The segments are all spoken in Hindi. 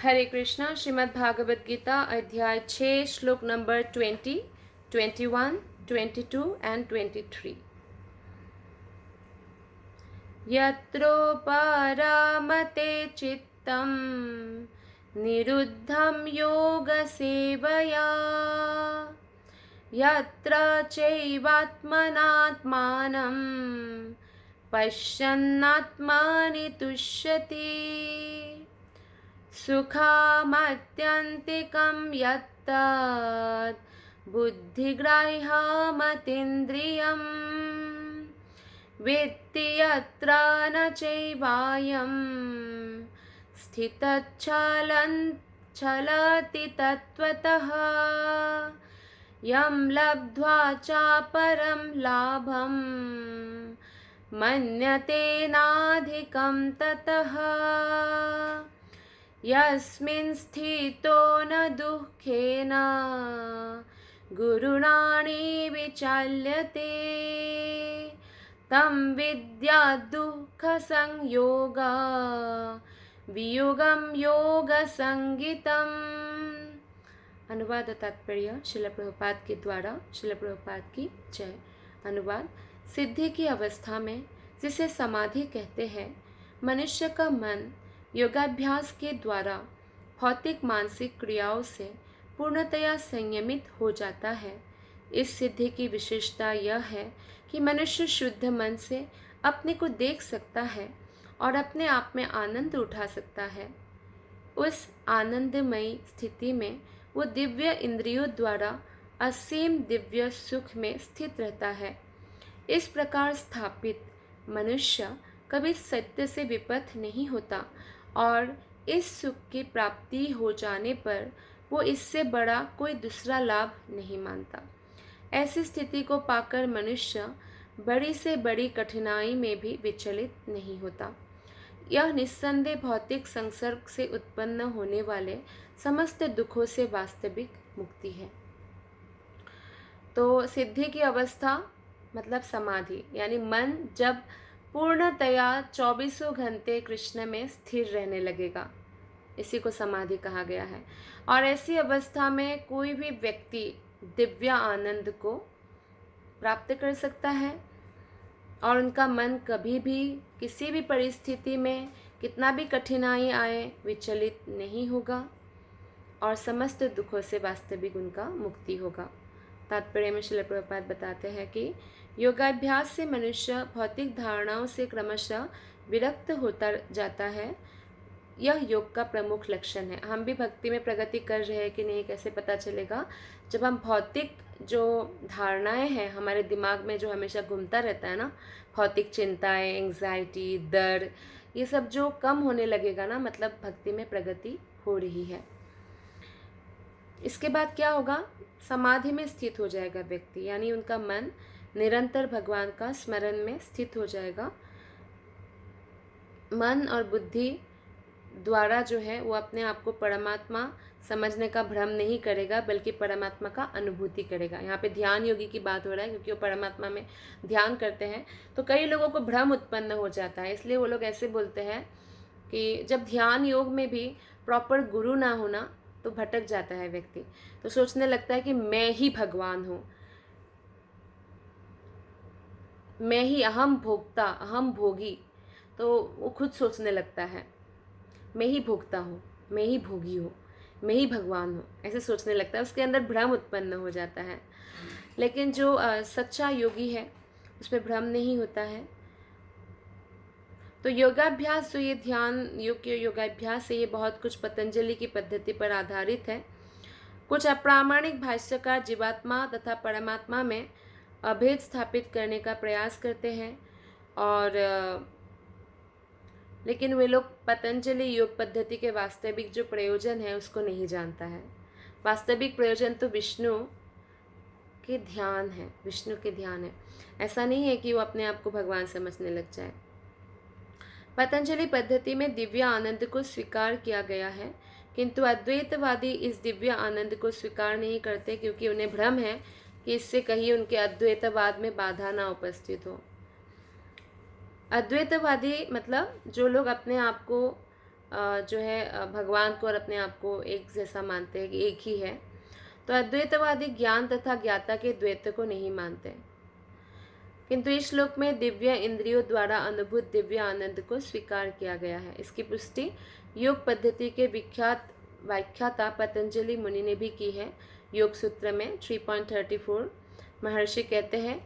हरे कृष्णा। श्रीमद् भागवत गीता अध्याय 6 श्लोक नंबर 20, 21, 22 एंड 23। यत्रोपरमते चित्तं निरुद्धं योगसेवया यत्र चैवात्मनात्मानं पश्यन्नात्मानि तुष्यति सुखमत्यन्तिकं यत्तद् बुद्धिग्राह्यमतीन्द्रियम् वेत्ति यत्र न चैवायं स्थितश्चलति तत्त्वतः यं लब्ध्वा चापरं लाभं मन्यते नाधिकं ततः यस्मिन् स्थितो न दुःखेन गुरुणानि विचाल्यते तं विद्या दुःखसंयोग वियोगं योगसंगितम्। अनुवाद तात्पर्य श्रील प्रभुपाद के द्वारा। श्रील प्रभुपाद की जय। अनुवाद। सिद्धि की अवस्था में जिसे समाधि कहते हैं, मनुष्य का मन योगाभ्यास के द्वारा भौतिक मानसिक क्रियाओं से पूर्णतया संयमित हो जाता है। इस सिद्धि की विशेषता यह है कि मनुष्य शुद्ध मन से अपने को देख सकता है और अपने आप में आनंद उठा सकता है। उस आनंदमयी स्थिति में वो दिव्य इंद्रियों द्वारा असीम दिव्य सुख में स्थित रहता है। इस प्रकार स्थापित मनुष्य कभी सत्य से विपथ नहीं होता और इस सुख की प्राप्ति हो जाने पर वो इससे बड़ा कोई दूसरा लाभ नहीं मानता। ऐसी स्थिति को पाकर मनुष्य बड़ी से बड़ी कठिनाई में भी विचलित नहीं होता। यह निस्संदेह भौतिक संसर्ग से उत्पन्न होने वाले समस्त दुखों से वास्तविक मुक्ति है। तो सिद्धि की अवस्था मतलब समाधि, यानी मन जब पूर्णतया 24 घंटे कृष्ण में स्थिर रहने लगेगा, इसी को समाधि कहा गया है। और ऐसी अवस्था में कोई भी व्यक्ति दिव्य आनंद को प्राप्त कर सकता है और उनका मन कभी भी किसी भी परिस्थिति में कितना भी कठिनाई आए विचलित नहीं होगा और समस्त दुखों से वास्तविक उनका मुक्ति होगा। तात्पर्य में श्रील प्रभुपाद बताते हैं कि योगाभ्यास से मनुष्य भौतिक धारणाओं से क्रमशः विरक्त होता जाता है। यह योग का प्रमुख लक्षण है। हम भी भक्ति में प्रगति कर रहे हैं कि नहीं, कैसे पता चलेगा? जब हम भौतिक जो धारणाएं हैं हमारे दिमाग में जो हमेशा घूमता रहता है ना, भौतिक चिंताएं, एंग्जाइटी, डर, ये सब जो कम होने लगेगा ना, मतलब भक्ति में प्रगति हो रही है। इसके बाद क्या होगा? समाधि में स्थित हो जाएगा व्यक्ति, यानी उनका मन निरंतर भगवान का स्मरण में स्थित हो जाएगा। मन और बुद्धि द्वारा जो है वो अपने आप को परमात्मा समझने का भ्रम नहीं करेगा, बल्कि परमात्मा का अनुभूति करेगा। यहाँ पे ध्यान योगी की बात हो रहा है, क्योंकि वो परमात्मा में ध्यान करते हैं। तो कई लोगों को भ्रम उत्पन्न हो जाता है, इसलिए वो लोग ऐसे बोलते हैं कि जब ध्यान योग में भी प्रॉपर गुरु ना होना तो भटक जाता है व्यक्ति। तो सोचने लगता है कि मैं ही भगवान हूँ, मैं ही अहम भोक्ता, अहम भोगी। तो वो खुद सोचने लगता है मैं ही भोक्ता हूँ, मैं ही भोगी हूँ, मैं ही भगवान हूँ, ऐसे सोचने लगता है। उसके अंदर भ्रम उत्पन्न हो जाता है। लेकिन जो सच्चा योगी है उसमें भ्रम नहीं होता है। तो योगाभ्यास जो ये ध्यान योग के योगाभ्यास है, ये बहुत कुछ पतंजलि की पद्धति पर आधारित है। कुछ अप्रामाणिक भाष्यकार जीवात्मा तथा परमात्मा में अभेद स्थापित करने का प्रयास करते हैं, और लेकिन वे लोग पतंजलि योग पद्धति के वास्तविक जो प्रयोजन है उसको नहीं जानता है। वास्तविक प्रयोजन तो विष्णु के ध्यान है, विष्णु के ध्यान है। ऐसा नहीं है कि वो अपने आप को भगवान समझने लग जाए। पतंजलि पद्धति में दिव्य आनंद को स्वीकार किया गया है, किंतु अद्वैतवादी इस दिव्य आनंद को स्वीकार नहीं करते, क्योंकि उन्हें भ्रम है कि इससे कहीं उनके अद्वैतवाद में बाधा ना उपस्थित हो। अद्वैतवादी मतलब जो लोग अपने आप को जो है भगवान को और अपने आप को एक जैसा मानते हैं कि एक ही है। तो अद्वैतवादी ज्ञान तथा ज्ञाता के द्वैत को नहीं मानते, किंतु इस श्लोक में दिव्य इंद्रियों द्वारा अनुभूत दिव्य आनंद को स्वीकार किया गया है। इसकी पुष्टि योग पद्धति के विख्यात व्याख्याता पतंजलि मुनि ने भी की है। योग सूत्र में 3.34 महर्षि कहते हैं,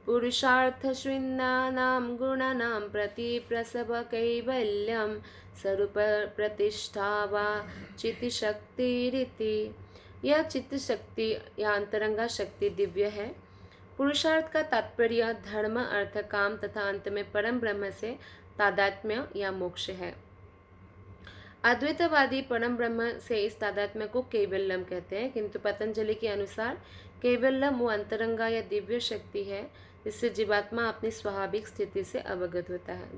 पुरुषार्थ शून्यानां गुणानां प्रति प्रसव कैवल्यम स्वरूप प्रतिष्ठा वा चित्त शक्ति। यह चित्त शक्ति या अंतरंगा शक्ति दिव्य है। पुरुषार्थ का तात्पर्य धर्म, अर्थ, काम तथा अंत में परम ब्रह्म से तादात्म्य या मोक्ष है। अद्वैतवादी परम ब्रह्म से इस तादात्म्य को कैवल्यम कहते हैं, किंतु पतंजलि के अनुसार कैवल्यम वो अंतरंगा या दिव्य शक्ति है जिससे जीवात्मा अपनी स्वाभाविक स्थिति से अवगत होता है।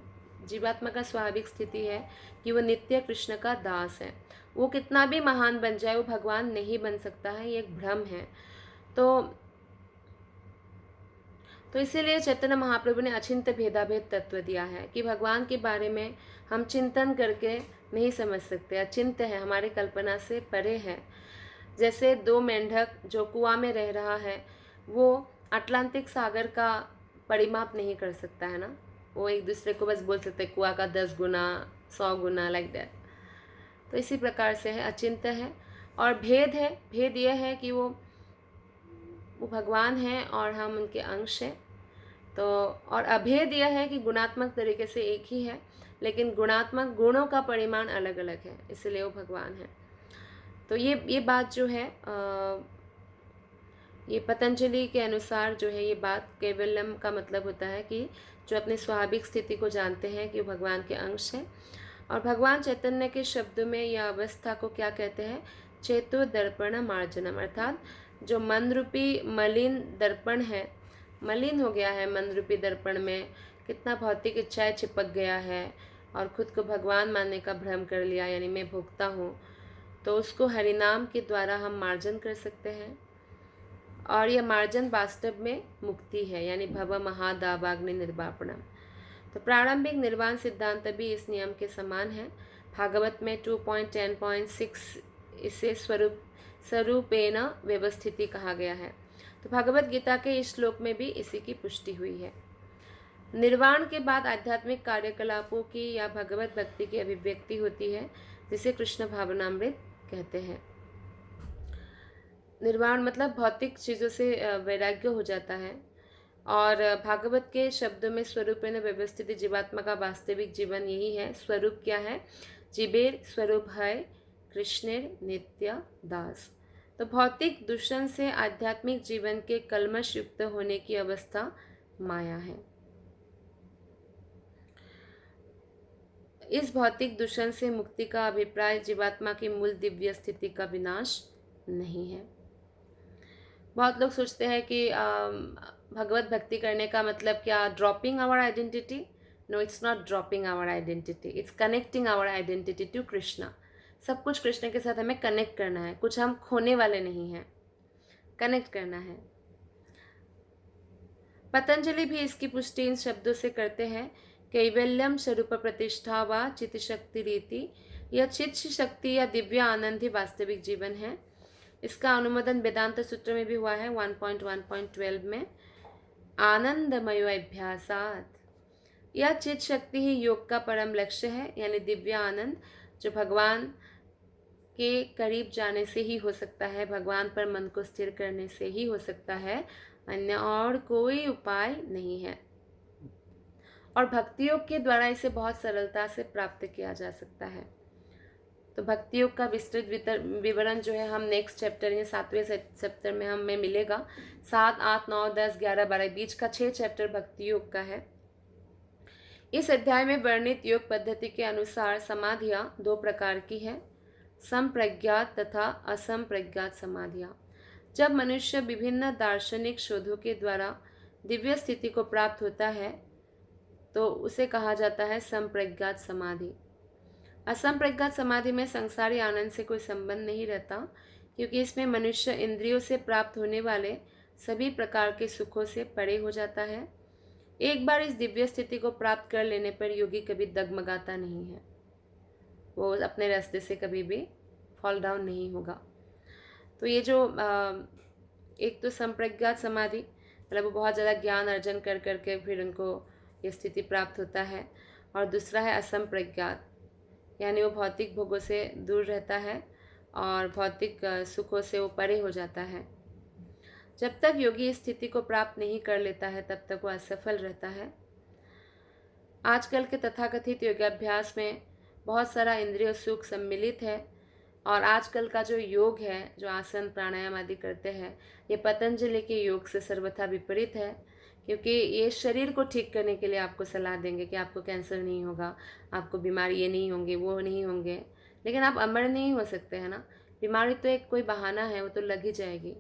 जीवात्मा का स्वाभाविक स्थिति है कि वो नित्य कृष्ण का दास है। वो कितना भी महान बन जाए वो भगवान नहीं बन सकता है, ये एक भ्रम है। तो इसीलिए चैतन्य महाप्रभु ने अचिंत्य भेदाभेद तत्व दिया है कि भगवान के बारे में हम चिंतन करके नहीं समझ सकते, अचिंत्य है, हमारी कल्पना से परे है। जैसे दो मेंढक जो कुआं में रह रहा है, वो अटलांटिक सागर का परिमाप नहीं कर सकता है ना, वो एक दूसरे को बस बोल सकते कुआं का 10 गुना 100 गुना लाइक दैट। तो इसी प्रकार से है, अचिंत्य है। और भेद है, भेद यह है कि वो भगवान हैं और हम उनके अंश हैं। तो और अभेद यह है कि गुणात्मक तरीके से एक ही है, लेकिन गुणात्मक गुणों का परिमाण अलग अलग है, इसलिए वो भगवान है। तो ये बात जो है ये पतंजलि के अनुसार जो है, ये बात कैवल्यम का मतलब होता है कि जो अपनी स्वाभाविक स्थिति को जानते हैं कि वो भगवान के अंश हैं। और भगवान चैतन्य के शब्दों में यह अवस्था को क्या कहते हैं, चेतो दर्पण मार्जनम, अर्थात जो मन रूपी मलिन दर्पण है, मलिन हो गया है मन रूपी दर्पण में, कितना भौतिक इच्छाएं चिपक गया है और खुद को भगवान मानने का भ्रम कर लिया, यानी मैं भोगता हूँ, तो उसको हरिनाम के द्वारा हम मार्जन कर सकते हैं। और यह मार्जन वास्तव में मुक्ति है, यानी भव महादावाग्नि निर्वापणम। तो प्रारंभिक निर्वाण सिद्धांत भी इस नियम के समान है। भागवत में 2.10.6 इसे स्वरूपेण व्यवस्थिति कहा गया है। तो भगवत गीता के इस श्लोक में भी इसी की पुष्टि हुई है। निर्वाण के बाद आध्यात्मिक कार्यकलापों की या भगवत भक्ति की अभिव्यक्ति होती है, जिसे कृष्ण भावनामृत कहते हैं। निर्वाण मतलब भौतिक चीज़ों से वैराग्य हो जाता है। और भागवत के शब्दों में स्वरूपेण व्यवस्थित जीवात्मा का वास्तविक जीवन यही है। स्वरूप क्या है, जीवेर स्वरूप है कृष्णेर नित्य दास। तो भौतिक दूषण से आध्यात्मिक जीवन के कलमश युक्त होने की अवस्था माया है। इस भौतिक दूषण से मुक्ति का अभिप्राय जीवात्मा की मूल दिव्य स्थिति का विनाश नहीं है। बहुत लोग सोचते हैं कि भगवत भक्ति करने का मतलब क्या, dropping our identity? No, it's not dropping our identity, it's connecting our identity to Krishna. सब कुछ कृष्ण के साथ हमें कनेक्ट करना है, कुछ हम खोने वाले नहीं हैं, कनेक्ट करना है। पतंजलि भी इसकी पुष्टि इन शब्दों से करते हैं, कैवल्यम स्वरूप प्रतिष्ठा व चित्त शक्ति रीति। यह चित्त शक्ति या दिव्य आनंद ही वास्तविक जीवन है। इसका अनुमोदन वेदांत सूत्र में भी हुआ है 1.1.12 में, आनंदमयो अभ्यासात। यह चित्त शक्ति ही योग का परम लक्ष्य है, यानी दिव्य आनंद जो भगवान के करीब जाने से ही हो सकता है, भगवान पर मन को स्थिर करने से ही हो सकता है, अन्य और कोई उपाय नहीं है। और भक्ति योग के द्वारा इसे बहुत सरलता से प्राप्त किया जा सकता है। तो भक्ति योग का विस्तृत विवरण जो है हम नेक्स्ट चैप्टर या 7वें चैप्टर में हमें मिलेगा। 7, 8, 9, 10, 11, 12 बीच का 6 चैप्टर भक्ति योग का है। इस अध्याय में वर्णित योग पद्धति के अनुसार समाधियाँ 2 प्रकार की है, संप्रज्ञात तथा असंप्रज्ञात समाधियाँ। जब मनुष्य विभिन्न दार्शनिक शोधों के द्वारा दिव्य स्थिति को प्राप्त होता है तो उसे कहा जाता है संप्रज्ञात समाधि। असंप्रज्ञात समाधि में संसारी आनंद से कोई संबंध नहीं रहता, क्योंकि इसमें मनुष्य इंद्रियों से प्राप्त होने वाले सभी प्रकार के सुखों से परे हो जाता है। एक बार इस दिव्य स्थिति को प्राप्त कर लेने पर योगी कभी डगमगाता नहीं है। वो अपने रास्ते से कभी भी फॉल डाउन नहीं होगा। तो ये जो एक तो संप्रज्ञात समाधि, मतलब वो बहुत ज़्यादा ज्ञान अर्जन कर करके फिर उनको ये स्थिति प्राप्त होता है। और दूसरा है असंप्रज्ञात, यानी वो भौतिक भोगों से दूर रहता है और भौतिक सुखों से वो परे हो जाता है। जब तक योगी इस स्थिति को प्राप्त नहीं कर लेता है तब तक वो असफल रहता है। आजकल के तथाकथित योगाभ्यास में बहुत सारा इंद्रिय सुख सम्मिलित है, और आजकल का जो योग है, जो आसन प्राणायाम आदि करते हैं, ये पतंजलि के योग से सर्वथा विपरीत है, क्योंकि ये शरीर को ठीक करने के लिए आपको सलाह देंगे कि आपको कैंसर नहीं होगा, आपको बीमारी ये नहीं होंगे, वो नहीं होंगे, लेकिन आप अमर नहीं हो सकते हैं ना। बीमारी तो एक कोई बहाना है, वो तो लग ही जाएगी।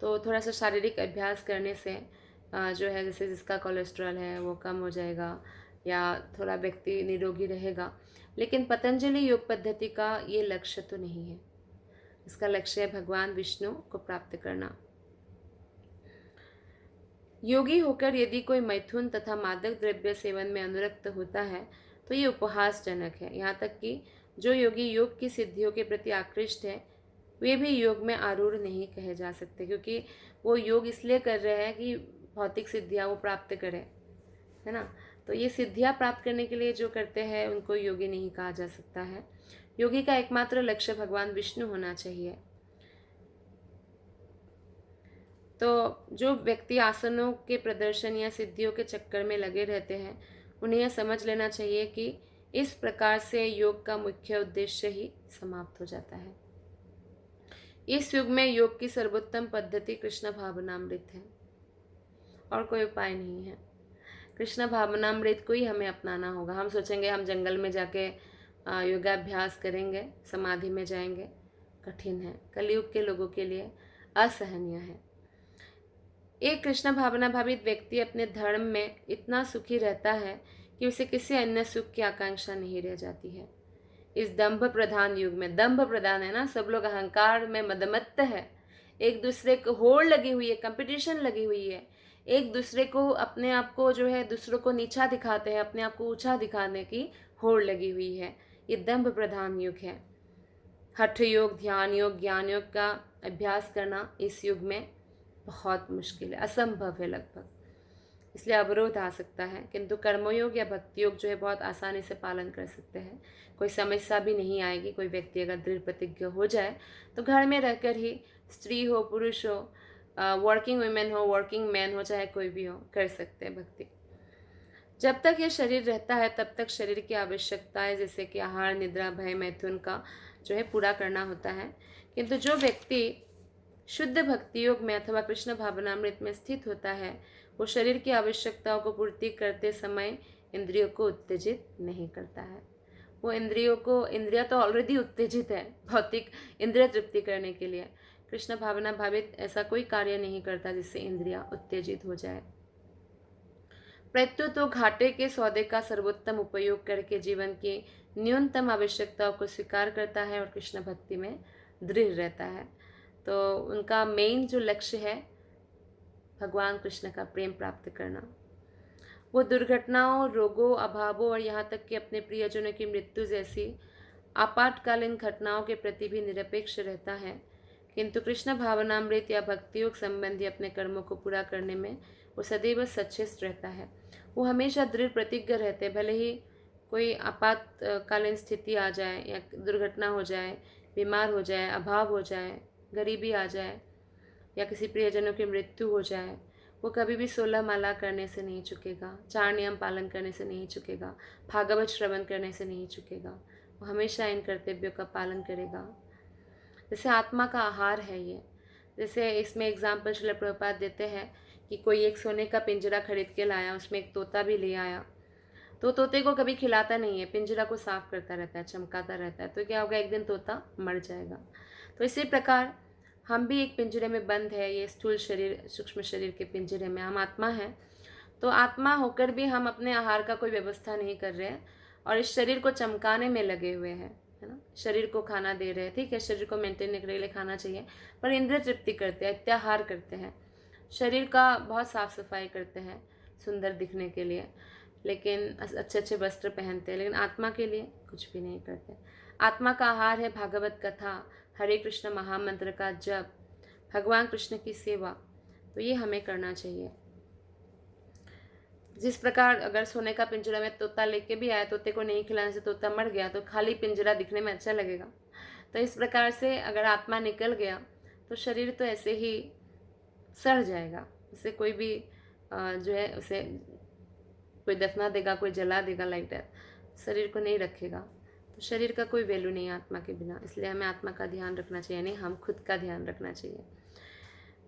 तो थोड़ा सा शारीरिक अभ्यास करने से जो है, जैसे जिसका कोलेस्ट्रॉल है वो कम हो जाएगा या थोड़ा व्यक्ति निरोगी रहेगा। लेकिन पतंजलि योग पद्धति का ये लक्ष्य तो नहीं है। इसका लक्ष्य है भगवान विष्णु को प्राप्त करना। योगी होकर यदि कोई मैथुन तथा मादक द्रव्य सेवन में अनुरक्त होता है तो ये उपहासजनक है। यहाँ तक कि जो योगी योग की सिद्धियों के प्रति आकृष्ट है वे भी योग में आरूढ़ नहीं कहे जा सकते, क्योंकि वो योग इसलिए कर रहे हैं कि भौतिक सिद्धियाँ वो प्राप्त करें, है ना। तो ये सिद्धियाँ प्राप्त करने के लिए जो करते हैं उनको योगी नहीं कहा जा सकता है। योगी का एकमात्र लक्ष्य भगवान विष्णु होना चाहिए। तो जो व्यक्ति आसनों के प्रदर्शन या सिद्धियों के चक्कर में लगे रहते हैं उन्हें यह समझ लेना चाहिए कि इस प्रकार से योग का मुख्य उद्देश्य ही समाप्त हो जाता है। इस युग में योग की सर्वोत्तम पद्धति कृष्ण भावनामृत है और कोई उपाय नहीं है। कृष्ण भावनामृत को ही हमें अपनाना होगा। हम सोचेंगे हम जंगल में जाके योगाभ्यास करेंगे, समाधि में जाएंगे, कठिन है, कलयुग के लोगों के लिए असहनीय है। एक कृष्ण भावना भावित व्यक्ति अपने धर्म में इतना सुखी रहता है कि उसे किसी अन्य सुख की आकांक्षा नहीं रह जाती है। इस दंभ प्रधान युग में, दंभ प्रधान है ना, सब लोग अहंकार में मदमत्त है, एक दूसरे को होड़ लगी हुई है, कंपटीशन लगी हुई है, एक दूसरे को अपने आप को जो है दूसरों को नीचा दिखाते हैं, अपने आप को ऊंचा दिखाने की होड़ लगी हुई है। ये दंभ प्रधान युग है। हठ योग, ध्यान योग, ज्ञान योग का अभ्यास करना इस युग में बहुत मुश्किल है, असंभव है लगभग, इसलिए अवरोध आ सकता है। किंतु कर्मयोग या भक्ति योग जो है बहुत आसानी से पालन कर सकते हैं, कोई समस्या भी नहीं आएगी। कोई व्यक्ति अगर दृढ़ प्रतिज्ञ हो जाए तो घर में रहकर ही, स्त्री हो पुरुष हो, वर्किंग वुमेन हो, वर्किंग मैन हो, चाहे कोई भी हो, कर सकते हैं भक्ति। जब तक ये शरीर रहता है तब तक शरीर की आवश्यकताएं जैसे कि आहार, निद्रा, भय, मैथुन का जो है पूरा करना होता है। किंतु जो व्यक्ति शुद्ध भक्ति योग में अथवा कृष्ण भावनामृत में स्थित होता है वो शरीर की आवश्यकताओं को पूर्ति करते समय इंद्रियों को उत्तेजित नहीं करता है। वो इंद्रिया तो ऑलरेडी उत्तेजित है भौतिक इंद्रिय तृप्ति करने के लिए। कृष्ण भावना भावित ऐसा कोई कार्य नहीं करता जिससे इंद्रियां उत्तेजित हो जाए। प्रत्युत तो घाटे के सौदे का सर्वोत्तम उपयोग करके जीवन की न्यूनतम आवश्यकताओं को स्वीकार करता है और कृष्ण भक्ति में दृढ़ रहता है। तो उनका मेन जो लक्ष्य है भगवान कृष्ण का प्रेम प्राप्त करना। वो दुर्घटनाओं, रोगों, अभावों और यहाँ तक कि अपने प्रियजनों की मृत्यु जैसी आपातकालीन घटनाओं के प्रति भी निरपेक्ष रहता है। किंतु कृष्ण भावनामृत या भक्ति योग संबंधी अपने कर्मों को पूरा करने में वो सदैव सचेत रहता है। वो हमेशा दृढ़ प्रतिज्ञ रहते, भले ही कोई आपातकालीन स्थिति आ जाए या दुर्घटना हो जाए, बीमार हो जाए, अभाव हो जाए, गरीबी आ जाए या किसी प्रियजनों की मृत्यु हो जाए, वो कभी भी 16 माला करने से नहीं चुकेगा, 4 नियम पालन करने से नहीं चुकेगा, भागवत श्रवण करने से नहीं चुकेगा। वो हमेशा इन कर्तव्यों का पालन करेगा। जैसे आत्मा का आहार है ये। जैसे इसमें एग्जाम्पल श्रील प्रभुपाद देते हैं कि कोई एक सोने का पिंजरा खरीद के लाया, उसमें एक तोता भी ले आया, तो तोते को कभी खिलाता नहीं है, पिंजरा को साफ करता रहता है, चमकाता रहता है, तो क्या होगा, एक दिन तोता मर जाएगा। तो इसी प्रकार हम भी एक पिंजरे में बंद है, ये स्थूल शरीर, सूक्ष्म शरीर के पिंजरे में हम आत्मा हैं। तो आत्मा होकर भी हम अपने आहार का कोई व्यवस्था नहीं कर रहे हैं और इस शरीर को चमकाने में लगे हुए हैं, है ना। शरीर को खाना दे रहे हैं, ठीक है, शरीर को मेंटेन करने के लिए खाना चाहिए, पर इंद्रिय तृप्ति करते हैं, अत्याहार करते हैं, शरीर का बहुत साफ सफाई करते हैं सुंदर दिखने के लिए। लेकिन अच्छे अच्छे वस्त्र पहनते हैं, लेकिन आत्मा के लिए कुछ भी नहीं करते। आत्मा का आहार है भागवत कथा, हरे कृष्ण महामंत्र का जप, भगवान कृष्ण की सेवा। तो ये हमें करना चाहिए। जिस प्रकार अगर सोने का पिंजरा में तोता लेके भी आया, तोते को नहीं खिलाने से तोता मर गया, तो खाली पिंजरा दिखने में अच्छा लगेगा। तो इस प्रकार से अगर आत्मा निकल गया तो शरीर तो ऐसे ही सड़ जाएगा। उसे कोई भी जो है उसे कोई दफना देगा, कोई जला देगा, लाइक दैट, शरीर को नहीं रखेगा। तो शरीर का कोई वैल्यू नहीं है आत्मा के बिना। इसलिए हमें आत्मा का ध्यान रखना चाहिए, नहीं हम खुद का ध्यान रखना चाहिए।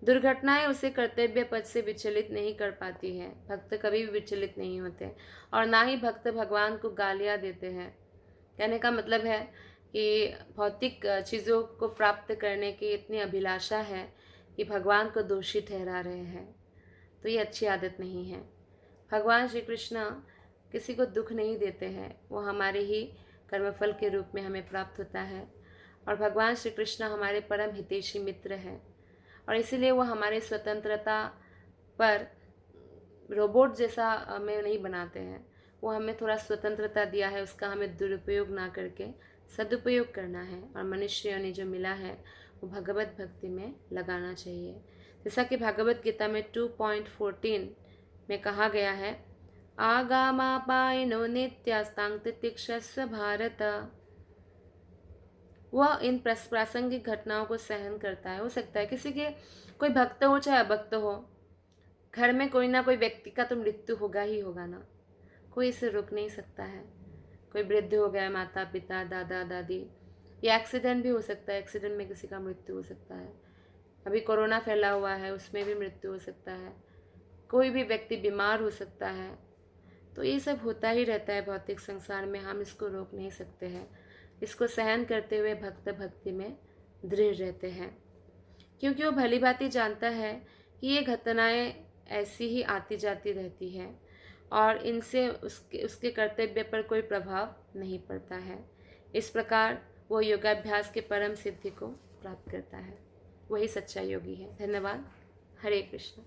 दुर्घटनाएं उसे कर्तव्य पथ से विचलित नहीं कर पाती है। भक्त कभी भी विचलित नहीं होते, और ना ही भक्त भगवान को गालियाँ देते हैं। कहने का मतलब है कि भौतिक चीज़ों को प्राप्त करने की इतनी अभिलाषा है कि भगवान को दोषी ठहरा रहे हैं। तो ये अच्छी आदत नहीं है। भगवान श्री कृष्ण किसी को दुख नहीं देते हैं, वो हमारे ही कर्मफल के रूप में हमें प्राप्त होता है। और भगवान श्री कृष्ण हमारे परम हितैषी मित्र हैं, और इसीलिए वो हमारे स्वतंत्रता पर रोबोट जैसा हमें नहीं बनाते हैं। वो हमें थोड़ा स्वतंत्रता दिया है, उसका हमें दुरुपयोग ना करके सदुपयोग करना है, और मनुष्य ने जो मिला है वो भगवत भक्ति में लगाना चाहिए। जैसा कि भगवत गीता में 2.14 में कहा गया है, आगामापायनो नित्यास्तां तितिक्षस्व भारत। वह इन प्रासंगिक घटनाओं को सहन करता है। हो सकता है किसी के कोई भक्त हो चाहे अभक्त हो, घर में कोई ना कोई व्यक्ति का तो मृत्यु होगा ही होगा ना, कोई इसे रोक नहीं सकता है। कोई वृद्ध हो गया, माता पिता, दादा दादी, या एक्सीडेंट भी हो सकता है, एक्सीडेंट में किसी का मृत्यु हो सकता है। अभी कोरोना फैला हुआ है, उसमें भी मृत्यु हो सकता है। कोई भी व्यक्ति बीमार हो सकता है। तो ये सब होता ही रहता है भौतिक संसार में, हम इसको रोक नहीं सकते हैं। इसको सहन करते हुए भक्त भक्ति में दृढ़ रहते हैं, क्योंकि वो भली भांति जानता है कि ये घटनाएं ऐसी ही आती जाती रहती हैं, और इनसे उसके कर्तव्य पर कोई प्रभाव नहीं पड़ता है। इस प्रकार वो योगाभ्यास के परम सिद्धि को प्राप्त करता है। वही सच्चा योगी है। धन्यवाद। हरे कृष्ण।